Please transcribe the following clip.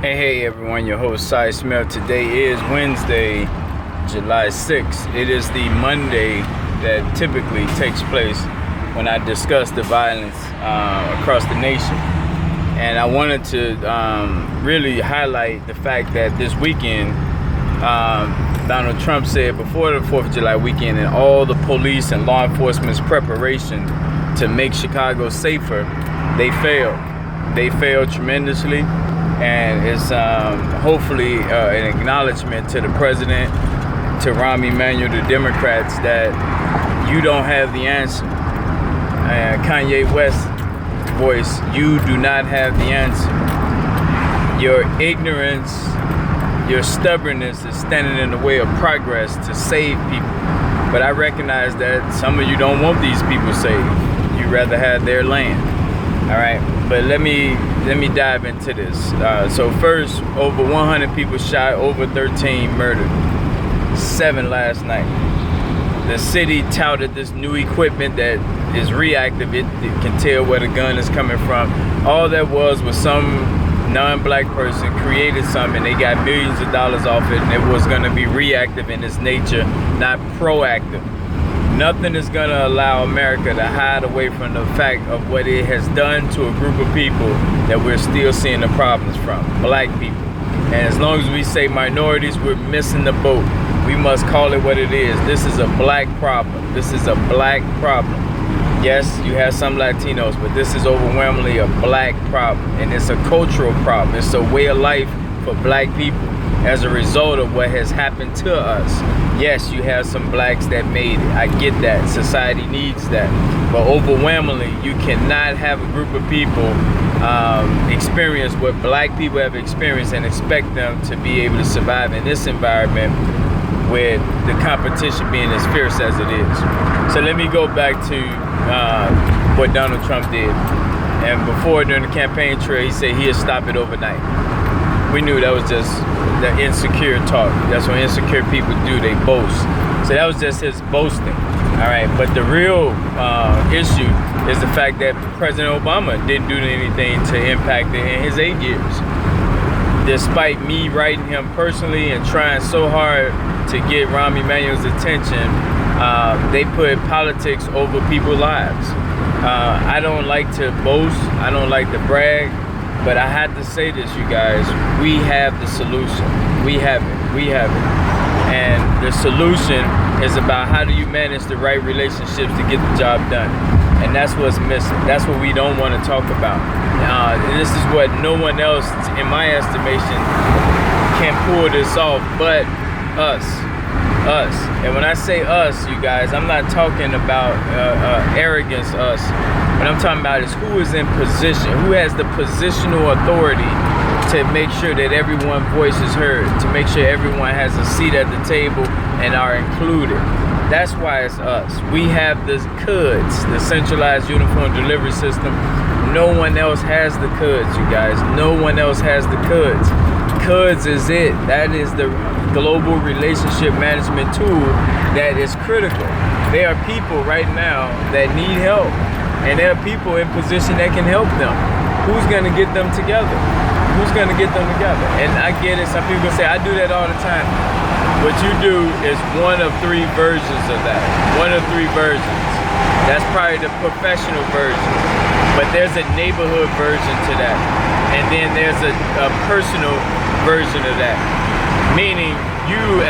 Hey everyone, your host Cy Smith. Today is Wednesday, July 6th. It is the Monday that typically takes place when I discuss the violence across the nation. And I wanted to really highlight the fact that this weekend, Donald Trump said before the 4th of July weekend and all the police and law enforcement's preparation to make Chicago safer, they failed. They failed tremendously. And it's hopefully an acknowledgement to the president, to Rahm Emanuel, the Democrats, that you don't have the answer. Kanye West's voice, you do not have the answer. Your ignorance, your stubbornness is standing in the way of progress to save people. But I recognize that some of you don't want these people saved. You'd rather have their land. All right, but let me dive into this. So first, over 100 people shot, over 13 murdered, 7 last night. The city touted this new equipment that is reactive. It can tell where the gun is coming from. All that was some non-black person created something. They got millions of dollars off it, and it was going to be reactive in its nature, not proactive. Nothing is going to allow America to hide away from the fact of what it has done to a group of people that we're still seeing the problems from, black people. And as long as we say minorities, we're missing the boat. We must call it what it is. This is a black problem. This is a black problem. Yes, you have some Latinos, but this is overwhelmingly a black problem. And it's a cultural problem. It's a way of life for black people as a result of what has happened to us. Yes, you have some blacks that made it. I get that. Society needs that. But overwhelmingly, you cannot have a group of people experience what black people have experienced and expect them to be able to survive in this environment with the competition being as fierce as it is. So let me go back to what Donald Trump did. And before, during the campaign trail, he said he'd stop it overnight. We knew that was just the insecure talk. That's what insecure people do, they boast. So that was just his boasting, all right? But the real issue is the fact that President Obama didn't do anything to impact it in his 8 years. Despite me writing him personally and trying so hard to get Rahm Emanuel's attention, they put politics over people's lives. I don't like to boast, I don't like to brag, but I had to say this, you guys. We have the solution. We have it. And the solution is about how do you manage the right relationships to get the job done. And that's what's missing. That's what we don't want to talk about. This is what no one else, in my estimation, can pull this off but us. And when I say us, you guys, I'm not talking about arrogance, us. What I'm talking about is who is in position, who has the positional authority to make sure that everyone's voice is heard, to make sure everyone has a seat at the table and are included. That's why it's us. We have the CUDS, the Centralized Uniform Delivery System. No one else has the CUDS, you guys. No one else has the CUDS. CUDS is it. That is the global relationship management tool that is critical. There are people right now that need help, and there are people in position that can help them. Who's going to get them together? Who's going to get them together? And I get it. Some people say, I do that all the time. What you do is one of 3 versions of that. One of 3 versions. That's probably the professional version. But there's a neighborhood version to that. And then there's a personal version of that. Meaning you